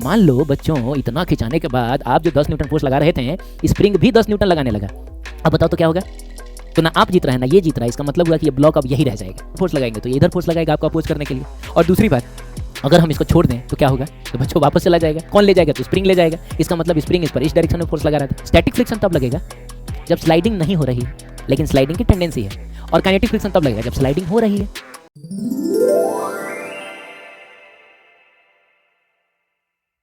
मान लो बच्चों इतना खिंचाने के बाद आप जो 10 न्यूटन फोर्स लगा रहे थे, स्प्रिंग भी 10 न्यूटन लगाने लगा। अब बताओ तो क्या होगा? तो ना आप जीत रहे हैं ना ये जीत रहा है। इसका मतलब हुआ कि ये ब्लॉक अब यही रह जाएगा। फोर्स लगाएंगे तो ये इधर फोर्स लगाएगा आपको अपोज करने के लिए। और दूसरी बात, अगर हम इसको छोड़ दें तो क्या होगा? तो बच्चों वापस चला जाएगा। कौन ले जाएगा? तो स्प्रिंग ले जाएगा। इसका मतलब स्प्रिंग इस पर इस डायरेक्शन में फोर्स लगा रहा था। स्टैटिक फ्रिक्शन तब लगेगा जब स्लाइडिंग नहीं हो रही है, लेकिन स्लाइडिंग की टेंडेंसी है। और काइनेटिक फ्रिक्शन तब लगेगा जब स्लाइडिंग हो रही है।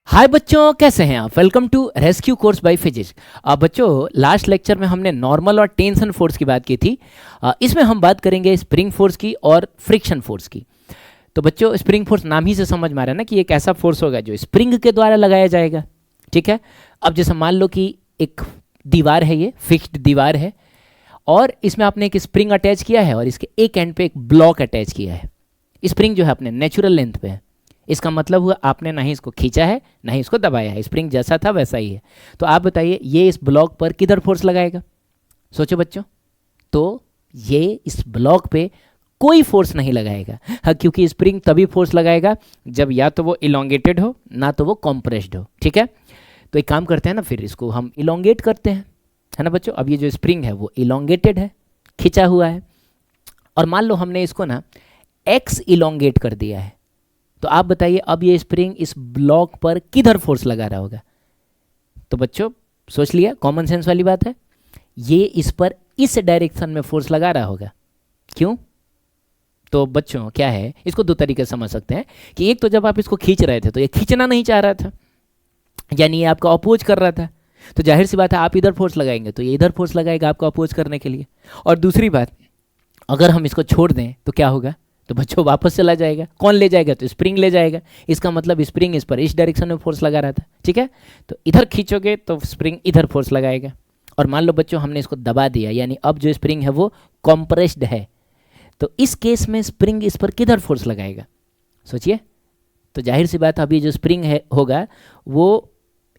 हाय बच्चों, कैसे हैं आप? Welcome to rescue course by physics. बच्चों लास्ट लेक्चर में हमने नॉर्मल और टेंशन फोर्स की बात की थी। इसमें हम बात करेंगे स्प्रिंग फोर्स की और फ्रिक्शन फोर्स की। तो बच्चों स्प्रिंग फोर्स नाम ही से समझ में आ रहा है ना कि एक ऐसा फोर्स होगा जो स्प्रिंग के द्वारा लगाया जाएगा। ठीक है। अब जैसे मान लो कि एक दीवार है, ये फिक्स्ड दीवार है और इसमें आपने एक स्प्रिंग अटैच किया है और इसके एक एंड पे एक ब्लॉक अटैच किया है। स्प्रिंग जो है अपने नेचुरल लेंथ पे है। इसका मतलब हुआ आपने ना ही इसको खींचा है ना ही इसको दबाया है। स्प्रिंग जैसा था वैसा ही है। तो आप बताइए ये इस ब्लॉक पर किधर फोर्स लगाएगा? सोचो बच्चों। तो ये इस ब्लॉक पे कोई फोर्स नहीं लगाएगा। हाँ, क्योंकि स्प्रिंग तभी फोर्स लगाएगा जब या तो वो इलोंगेटेड हो ना तो वो कॉम्प्रेस्ड हो। ठीक है। तो एक काम करते हैं ना, फिर इसको हम इलोंगेट करते हैं, है ना बच्चों। अब ये जो स्प्रिंग है वो इलोंगेटेड है, खिंचा हुआ है। और मान लो हमने इसको ना एक्स इलोंगेट कर दिया है। तो आप बताइए अब ये स्प्रिंग इस ब्लॉक पर किधर फोर्स लगा रहा होगा? तो बच्चों सोच लिया, कॉमन सेंस वाली बात है। ये इस पर इस डायरेक्शन में फोर्स लगा रहा होगा। क्यों? तो बच्चों क्या है, इसको दो तरीके से समझ सकते हैं कि एक तो जब आप इसको खींच रहे थे तो ये खींचना नहीं चाह रहा था, यानी ये आपका अपोज कर रहा था। तो जाहिर सी बात है आप इधर फोर्स लगाएंगे तो ये इधर फोर्स लगाएगा आपको अपोज करने के लिए। और दूसरी बात, अगर हम इसको छोड़ दें तो क्या होगा? तो बच्चों वापस चला जाएगा। कौन ले जाएगा? तो स्प्रिंग ले जाएगा। इसका मतलब स्प्रिंग इस पर इस डायरेक्शन में फोर्स लगा रहा था। ठीक है। तो इधर खींचोगे तो स्प्रिंग इधर फोर्स लगाएगा। और मान लो बच्चों हमने इसको दबा दिया, यानी अब जो स्प्रिंग है वो कॉम्प्रेस्ड है। तो इस केस में स्प्रिंग इस पर किधर फोर्स लगाएगा? सोचिए। तो जाहिर सी बात अभी जो स्प्रिंग है होगा वो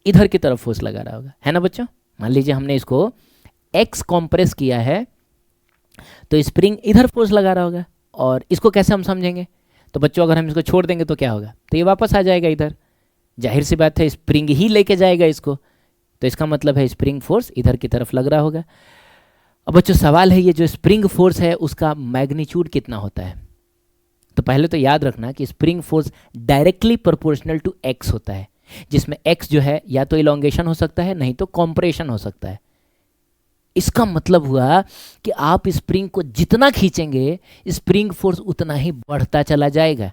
इधर की तरफ फोर्स लगा रहा होगा, है ना बच्चों। मान लीजिए हमने इसको एक्स कॉम्प्रेस किया है तो स्प्रिंग इधर फोर्स लगा रहा होगा। और इसको कैसे हम समझेंगे? तो बच्चों अगर हम इसको छोड़ देंगे तो क्या होगा? तो ये वापस आ जाएगा इधर। जाहिर सी बात है स्प्रिंग ही लेके जाएगा इसको। तो इसका मतलब है स्प्रिंग फोर्स इधर की तरफ लग रहा होगा। अब बच्चों सवाल है, ये जो स्प्रिंग फोर्स है उसका मैग्नीट्यूड कितना होता है? तो पहले तो याद रखना कि spring force directly proportional to X होता है, जिसमें एक्स जो है या तो इलोंगेशन हो सकता है नहीं तो कॉम्प्रेशन हो सकता है। इसका मतलब हुआ कि आप स्प्रिंग को जितना खींचेंगे स्प्रिंग फोर्स उतना ही बढ़ता चला जाएगा।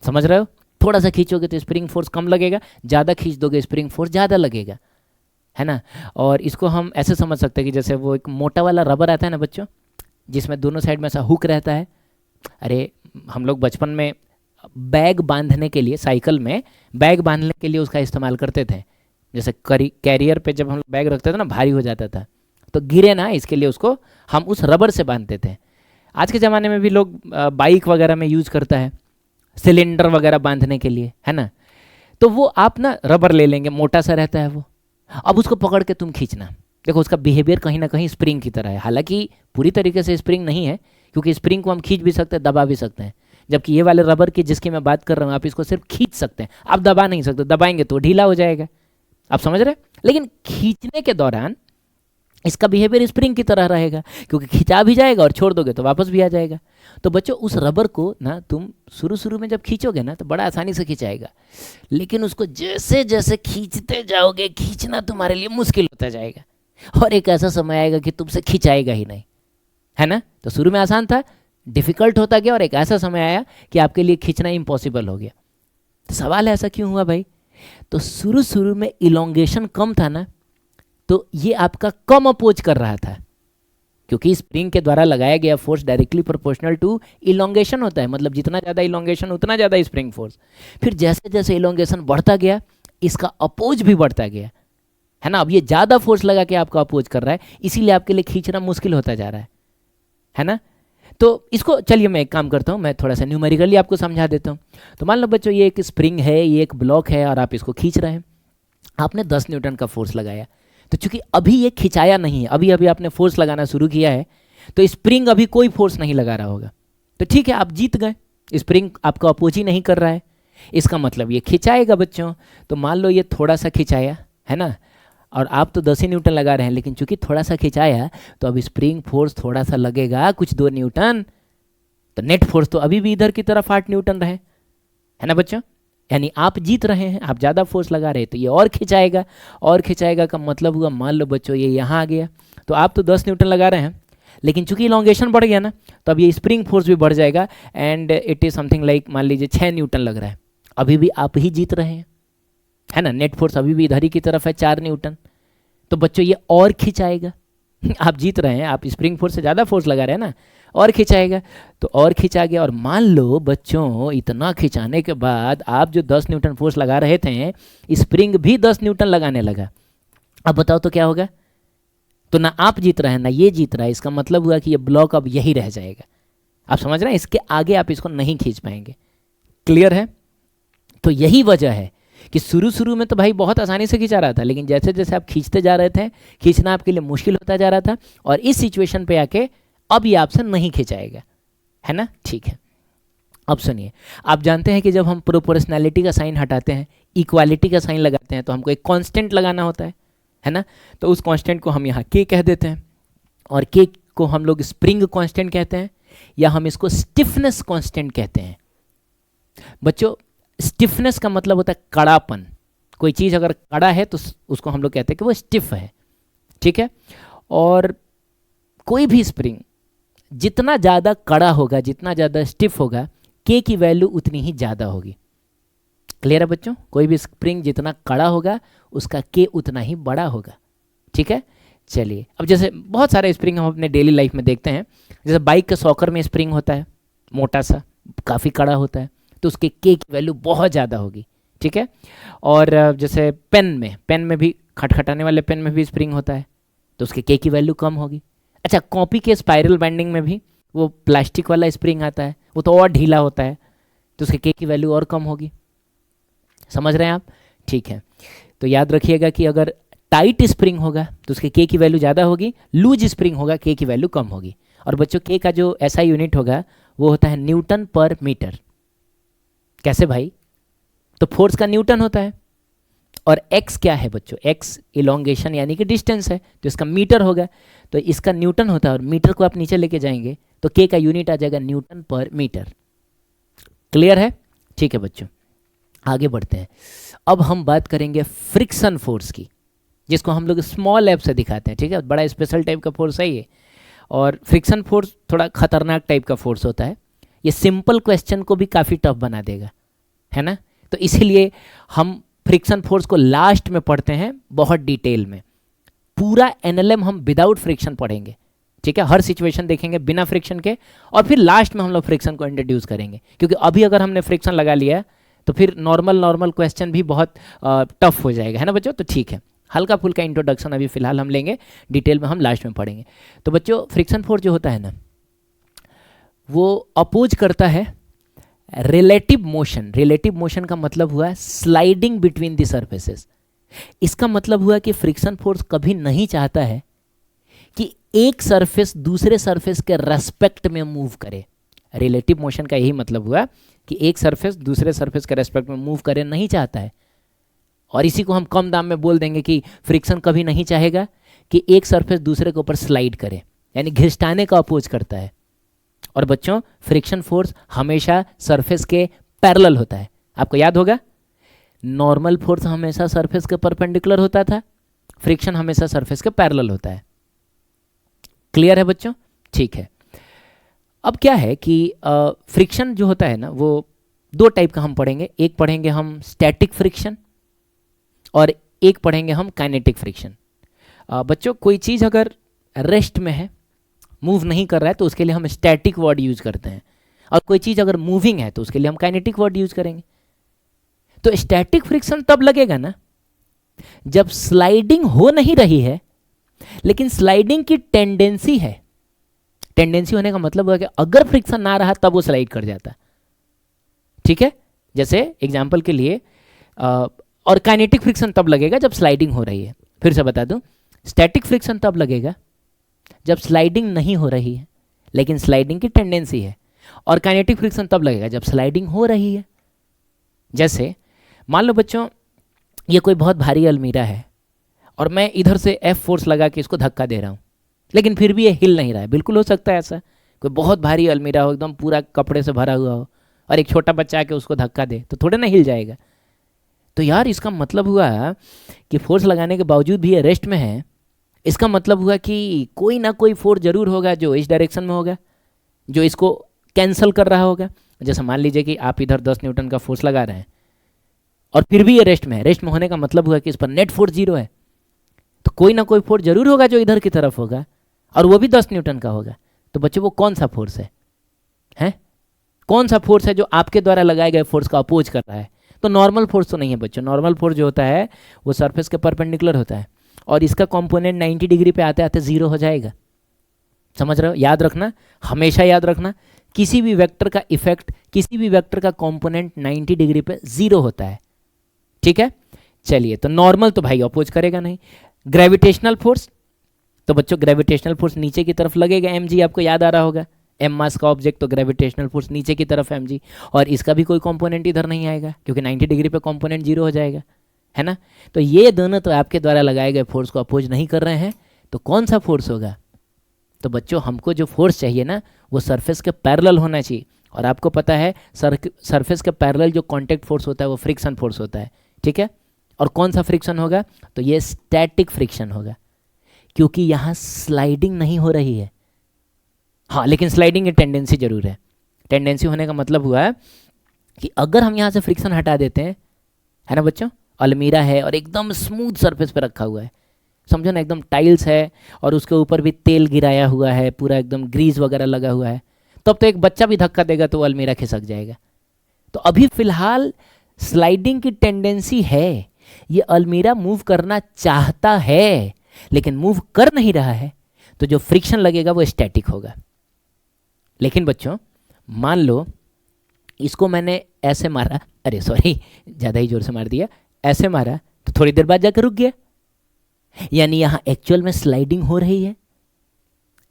समझ रहे हो? थोड़ा सा खींचोगे तो स्प्रिंग फोर्स कम लगेगा, ज़्यादा खींच दोगे स्प्रिंग फोर्स ज़्यादा लगेगा, है ना। और इसको हम ऐसे समझ सकते हैं कि जैसे वो एक मोटा वाला रबर आता है ना बच्चों, जिसमें दोनों साइड में ऐसा हुक रहता है। अरे हम लोग बचपन में बैग बांधने के लिए, साइकिल में बैग बांधने के लिए उसका इस्तेमाल करते थे। जैसे कैरियर पे जब हम लोग बैग रखते थे ना, भारी हो जाता था तो गिरे ना, इसके लिए उसको हम उस रबर से बांधते थे। आज के ज़माने में भी लोग बाइक वगैरह में यूज़ करता है सिलेंडर वगैरह बांधने के लिए, है ना। तो वो आप ना रबर ले लेंगे, मोटा सा रहता है वो। अब उसको पकड़ के तुम खींचना, देखो उसका बिहेवियर कहीं ना कहीं स्प्रिंग की तरह है। हालांकि पूरी तरीके से स्प्रिंग नहीं है, क्योंकि स्प्रिंग को हम खींच भी सकते हैं, दबा भी सकते हैं। जबकि ये वाले रबर की जिसकी मैं बात कर रहा हूँ, आप इसको सिर्फ खींच सकते हैं, आप दबा नहीं सकते। दबाएंगे तो ढीला हो जाएगा, आप समझ रहे हैं। लेकिन खींचने के दौरान इसका बिहेवियर स्प्रिंग की तरह रहेगा, क्योंकि खिंचा भी जाएगा और छोड़ दोगे तो वापस भी आ जाएगा। तो बच्चों उस रबर को ना तुम शुरू में जब खींचोगे ना तो बड़ा आसानी से खिंचाएगा, लेकिन उसको जैसे जैसे खींचते जाओगे खींचना तुम्हारे लिए मुश्किल होता जाएगा और एक ऐसा समय आएगा कि तुमसे खिंचाएगा ही नहीं, है ना। तो शुरू में आसान था, डिफिकल्ट होता गया और एक ऐसा समय आया कि आपके लिए खींचना इम्पॉसिबल हो गया। तो सवाल है ऐसा क्यों हुआ भाई? तो शुरू में इलोंगेशन कम था ना, तो ये आपका कम अपोज कर रहा था, क्योंकि स्प्रिंग के द्वारा लगाया गया force directly proportional to elongation होता है। मतलब जितना ज़्यादा इलोंगेशन उतना ज़्यादा स्प्रिंग फोर्स। फिर जैसे जैसे इलोंगेशन बढ़ता गया इसका अपोज भी बढ़ता गया, है ना। अब ये ज़्यादा फोर्स लगा के आपको अपोज कर रहा है, इसीलिए आपके लिए खींचना मुश्किल होता जा रहा है ना। तो इसको चलिए मैं एक काम करता हूँ, मैं थोड़ा सा न्यूमेरिकली आपको समझा देता हूँ। तो मान लो बच्चों ये एक स्प्रिंग है, ये एक ब्लॉक है और आप इसको खींच रहे हैं। आपने 10 न्यूटन का फोर्स लगाया, तो चूंकि अभी ये खिंचाया नहीं है, अभी अभी आपने फोर्स लगाना शुरू किया है, तो स्प्रिंग अभी कोई फोर्स नहीं लगा रहा होगा। तो ठीक है, आप जीत गए, स्प्रिंग आपको अपोज ही नहीं कर रहा है। इसका मतलब ये खिंचाएगा बच्चों। तो मान लो ये थोड़ा सा खिंचाया है ना, और आप तो 10 ही न्यूटन लगा रहे हैं, लेकिन चूंकि थोड़ा सा खिंचाया तो अब स्प्रिंग फोर्स थोड़ा सा लगेगा, कुछ 2 न्यूटन। तो नेट फोर्स तो अभी भी इधर की तरफ 8 न्यूटन रहे, है ना बच्चों। यानी आप जीत रहे हैं, आप ज़्यादा फोर्स लगा रहे हैं, तो ये और खिंचाएगा। और खिंचाएगा का मतलब हुआ, मान लो बच्चों ये यहाँ आ गया, तो आप तो 10 न्यूटन लगा रहे हैं, लेकिन चूंकि इलॉन्गेशन बढ़ गया ना, तो अब ये स्प्रिंग फोर्स भी बढ़ जाएगा and it is something like, मान लीजिए 6 न्यूटन लग रहा है। अभी भी आप ही जीत रहे हैं, है ना। नेट फोर्स अभी भी इधर ही की तरफ है 4 न्यूटन। तो बच्चों ये और खिंचाएगा आप जीत रहे हैं, आप स्प्रिंग फोर्स से ज़्यादा फोर्स लगा रहे हैं ना, और खिंचाएगा। तो और खिंचा गया, और मान लो बच्चों इतना खिंचाने के बाद आप जो 10 न्यूटन फोर्स लगा रहे थे, स्प्रिंग भी 10 न्यूटन लगाने लगा। अब बताओ तो क्या होगा। तो ना आप जीत रहे हैं ना ये जीत रहा है। इसका मतलब हुआ कि ये ब्लॉक अब यही रह जाएगा। आप समझ रहे हैं, इसके आगे आप इसको नहीं खींच पाएंगे। क्लियर है। तो यही वजह है कि शुरू शुरू में तो भाई बहुत आसानी से खींचा रहा था, लेकिन जैसे जैसे आप खींचते जा रहे थे, खींचना आपके लिए मुश्किल होता जा रहा था, और इस सिचुएशन पे आके अब ये आपसे नहीं खिंचाएगा, है ना। ठीक है, अब सुनिए। आप जानते हैं कि जब हम प्रोपोर्शनैलिटी का साइन हटाते हैं, इक्वालिटी का साइन लगाते हैं, तो हमको एक कांस्टेंट लगाना होता है ना। तो उस कांस्टेंट को हम यहाँ के कह देते हैं, और के को हम लोग स्प्रिंग कांस्टेंट कहते हैं, या हम इसको स्टिफनेस कांस्टेंट कहते हैं। बच्चों स्टिफनेस का मतलब होता है कड़ापन। कोई चीज़ अगर कड़ा है तो उसको हम लोग कहते हैं कि वो स्टिफ है, ठीक है। और कोई भी स्प्रिंग जितना ज़्यादा कड़ा होगा, जितना ज़्यादा स्टिफ होगा, के की वैल्यू उतनी ही ज़्यादा होगी। क्लियर है बच्चों। कोई भी स्प्रिंग जितना कड़ा होगा उसका के उतना ही बड़ा होगा, ठीक है। चलिए, अब जैसे बहुत सारे स्प्रिंग हम अपने डेली लाइफ में देखते हैं। जैसे बाइक के सॉकर में स्प्रिंग होता है, मोटा सा, काफ़ी कड़ा होता है, तो उसके के की वैल्यू बहुत ज़्यादा होगी, ठीक है। और जैसे पेन में भी, खटखटाने वाले पेन में भी स्प्रिंग होता है, तो उसके के की वैल्यू कम होगी। अच्छा, कॉपी के स्पाइरल बाइंडिंग में भी वो प्लास्टिक वाला स्प्रिंग आता है, वो तो और ढीला होता है, तो उसके के की वैल्यू और कम होगी। समझ रहे हैं आप। ठीक है, तो याद रखिएगा कि अगर टाइट स्प्रिंग होगा तो उसके के की वैल्यू ज़्यादा होगी, लूज स्प्रिंग होगा के की वैल्यू कम होगी। और बच्चों के का जो ऐसा यूनिट होगा वो होता है न्यूटन पर मीटर। कैसे भाई। तो फोर्स का न्यूटन होता है, और x क्या है बच्चों, x इलोंगेशन यानी कि डिस्टेंस है, तो इसका मीटर होगा, तो इसका न्यूटन होता है, और मीटर को आप नीचे लेके जाएंगे तो k का यूनिट आ जाएगा न्यूटन पर मीटर। क्लियर है। ठीक है बच्चों, आगे बढ़ते हैं। अब हम बात करेंगे फ्रिक्शन फोर्स की, जिसको हम लोग स्मॉल एफ से दिखाते हैं, ठीक है। बड़ा स्पेशल टाइप का फोर्स है ये, और फ्रिक्शन फोर्स थोड़ा खतरनाक टाइप का फोर्स होता है। ये सिंपल क्वेश्चन को भी काफ़ी टफ बना देगा, है ना। तो इसीलिए हम फ्रिक्शन फोर्स को लास्ट में पढ़ते हैं बहुत डिटेल में। पूरा एनएलएम हम विदाउट फ्रिक्शन पढ़ेंगे, ठीक है। हर सिचुएशन देखेंगे बिना फ्रिक्शन के, और फिर लास्ट में हम लोग फ्रिक्शन को इंट्रोड्यूस करेंगे, क्योंकि अभी अगर हमने फ्रिक्शन लगा लिया तो फिर नॉर्मल क्वेश्चन भी बहुत टफ हो जाएगा, है ना बच्चों। तो ठीक है, हल्का फुल्का इंट्रोडक्शन अभी फिलहाल हम लेंगे, डिटेल में हम लास्ट में पढ़ेंगे। तो बच्चों फ्रिक्शन फोर्स जो होता है ना, वो अपोज करता है रिलेटिव मोशन। रिलेटिव मोशन का मतलब हुआ स्लाइडिंग बिटवीन द सर्फेसेस। इसका मतलब हुआ कि फ्रिक्शन फोर्स कभी नहीं चाहता है कि एक सरफेस दूसरे सरफेस के रेस्पेक्ट में मूव करे। रिलेटिव मोशन का यही मतलब हुआ कि एक सरफेस दूसरे सरफेस के रेस्पेक्ट में मूव करे नहीं चाहता है। और इसी को हम कम दाम में बोल देंगे कि फ्रिक्शन कभी नहीं चाहेगा कि एक सरफेस दूसरे के ऊपर स्लाइड करे, यानी घिसटाने का अपोज करता है। और बच्चों फ्रिक्शन फोर्स हमेशा सरफेस के पैरेलल होता है। आपको याद होगा, नॉर्मल फोर्स हमेशा सरफेस के परपेंडिकुलर होता था, फ्रिक्शन हमेशा सरफेस के पैरेलल होता है। क्लियर है बच्चों। ठीक है, अब क्या है कि फ्रिक्शन जो होता है ना, वो दो टाइप का हम पढ़ेंगे। एक पढ़ेंगे हम स्टैटिक फ्रिक्शन, और एक पढ़ेंगे हम काइनेटिक फ्रिक्शन। बच्चों कोई चीज़ अगर रेस्ट में है, मूव नहीं कर रहा है, तो उसके लिए हम स्टैटिक वर्ड यूज करते हैं, और कोई चीज़ अगर मूविंग है तो उसके लिए हम काइनेटिक वर्ड यूज करेंगे। तो स्टैटिक फ्रिक्शन तब लगेगा ना जब स्लाइडिंग हो नहीं रही है, लेकिन स्लाइडिंग की टेंडेंसी है। टेंडेंसी होने का मतलब है कि अगर फ्रिक्शन ना रहा तब वो स्लाइड कर जाता, ठीक है। जैसे एग्जांपल के लिए और काइनेटिक फ्रिक्शन तब लगेगा जब स्लाइडिंग हो रही है। फिर से बता दूं, स्टैटिक फ्रिक्शन तब लगेगा जब स्लाइडिंग नहीं हो रही है लेकिन स्लाइडिंग की टेंडेंसी है, और काइनेटिक फ्रिक्शन तब लगेगा जब स्लाइडिंग हो रही है। जैसे मान लो बच्चों ये कोई बहुत भारी अलमीरा है और मैं इधर से एफ फोर्स लगा के इसको धक्का दे रहा हूँ, लेकिन फिर भी ये हिल नहीं रहा है। बिल्कुल हो सकता है ऐसा, कोई बहुत भारी अलमीरा हो, एकदम पूरा कपड़े से भरा हुआ हो, और एक छोटा बच्चा आके उसको धक्का दे तो थोड़े ना हिल जाएगा। तो यार इसका मतलब हुआ कि फोर्स लगाने के बावजूद भी ये रेस्ट में है। इसका मतलब हुआ कि कोई ना कोई फोर्स जरूर होगा जो इस डायरेक्शन में होगा, जो इसको कैंसिल कर रहा होगा। जैसे मान लीजिए कि आप इधर 10 न्यूटन का फोर्स लगा रहे हैं और फिर भी ये रेस्ट में है। रेस्ट में होने का मतलब हुआ कि इस पर नेट फोर्स 0 है, तो कोई ना कोई फोर्स जरूर होगा जो इधर की तरफ होगा, और वो भी 10 न्यूटन का होगा। तो बच्चों वो कौन सा फोर्स है? हैं? कौन सा फोर्स है जो आपके द्वारा लगाए गए फोर्स का अपोज कर रहा है? तो नॉर्मल फोर्स तो नहीं है बच्चों। नॉर्मल फोर्स जो होता है वो सरफेस के परपेंडिकुलर होता है, और इसका कंपोनेंट 90 डिग्री पे आते आते 0 हो जाएगा। समझ रहे हो? याद रखना, हमेशा याद रखना, किसी भी वेक्टर का इफेक्ट, किसी भी वेक्टर का कंपोनेंट 90 डिग्री पे 0 होता है। ठीक है, चलिए। तो नॉर्मल तो भाई अपोज करेगा नहीं। ग्रेविटेशनल फोर्स, तो बच्चों ग्रेविटेशनल फोर्स नीचे की तरफ लगेगा, mg आपको याद आ रहा होगा। m मास का ऑब्जेक्ट, तो ग्रेविटेशनल फोर्स नीचे की तरफ mg, और इसका भी कोई कंपोनेंट इधर नहीं आएगा क्योंकि 90 डिग्री पे कंपोनेंट 0 हो जाएगा, है ना। तो ये दोनों तो आपके द्वारा लगाए गए फोर्स को अपोज नहीं कर रहे हैं, तो कौन सा फोर्स होगा? तो बच्चों हमको जो फोर्स चाहिए ना वो सरफेस के पैरेलल होना चाहिए, और आपको पता है सरफेस के पैरेलल जो कांटेक्ट फोर्स होता है वो फ्रिक्शन फोर्स होता है। ठीक है, और कौन सा फ्रिक्शन होगा? तो ये स्टैटिक फ्रिक्शन होगा, क्योंकि यहाँ स्लाइडिंग नहीं हो रही है। हाँ, लेकिन स्लाइडिंग की टेंडेंसी जरूर है। टेंडेंसी होने का मतलब हुआ है कि अगर हम यहाँ से फ्रिक्शन हटा देते हैं, है ना बच्चों, अलमीरा है और एकदम स्मूथ सरफेस पे रखा हुआ है, समझो ना, एकदम टाइल्स है और उसके ऊपर भी तेल गिराया हुआ है, पूरा एकदम ग्रीस वगैरह लगा हुआ है, तब तो एक बच्चा भी धक्का देगा तो वो अलमीरा खिसक जाएगा। तो अभी फिलहाल स्लाइडिंग की टेंडेंसी है, ये अलमीरा मूव करना चाहता है लेकिन मूव कर नहीं रहा है, तो जो फ्रिक्शन लगेगा वो स्टैटिक होगा। लेकिन बच्चों मान लो इसको मैंने ऐसे मारा, अरे सॉरी ज़्यादा ही जोर से मार दिया, ऐसे मारा तो थोड़ी देर बाद जाकर रुक गया, यानी यहाँ एक्चुअल में स्लाइडिंग हो रही है।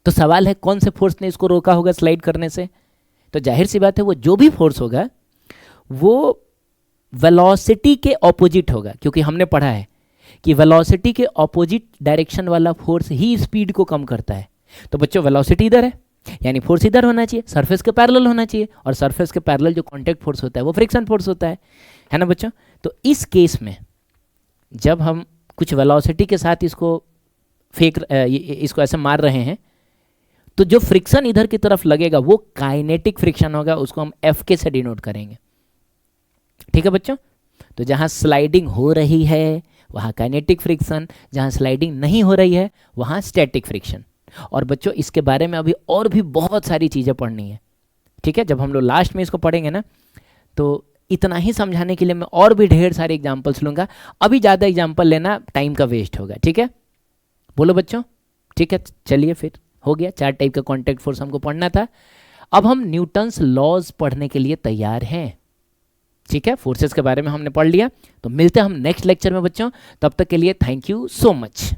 तो सवाल है कौन से फोर्स ने इसको रोका होगा स्लाइड करने से? तो जाहिर सी बात है वो जो भी फोर्स होगा वो वेलोसिटी के ऑपोजिट होगा, क्योंकि हमने पढ़ा है कि वेलोसिटी के ऑपोजिट डायरेक्शन वाला फोर्स ही स्पीड को कम करता है। तो बच्चों वेलोसिटी इधर है, यानी फोर्स इधर होना चाहिए, सरफेस के पैरेलल होना चाहिए, और सरफेस के पैरेलल जो कांटेक्ट फोर्स होता है वो फ्रिक्शन फोर्स होता है ना बच्चों। तो इस केस में जब हम कुछ वेलोसिटी के साथ इसको इसको ऐसे मार रहे हैं, तो जो फ्रिक्शन इधर की तरफ लगेगा वो काइनेटिक फ्रिक्शन होगा, उसको हम एफ के से डिनोट करेंगे। ठीक है बच्चों, तो जहां स्लाइडिंग हो रही है वहां काइनेटिक फ्रिक्शन, जहां स्लाइडिंग नहीं हो रही है वहां स्टैटिक फ्रिक्शन। और बच्चों इसके बारे में अभी और भी बहुत सारी चीज़ें पढ़नी है। ठीक है, जब हम लोग लास्ट में इसको पढ़ेंगे ना, तो इतना ही समझाने के लिए मैं और भी ढेर सारे एग्जाम्पल्स लूँगा। अभी ज़्यादा एग्जाम्पल लेना टाइम का वेस्ट होगा। ठीक है, बोलो बच्चों। ठीक है, चलिए फिर हो गया, 4 टाइप का कॉन्टैक्ट फोर्स हमको पढ़ना था। अब हम न्यूटन्स लॉज पढ़ने के लिए तैयार हैं। ठीक है, फोर्सेस के बारे में हमने पढ़ लिया, तो मिलते हैं हम नेक्स्ट लेक्चर में बच्चों। तब तक के लिए थैंक यू सो मच।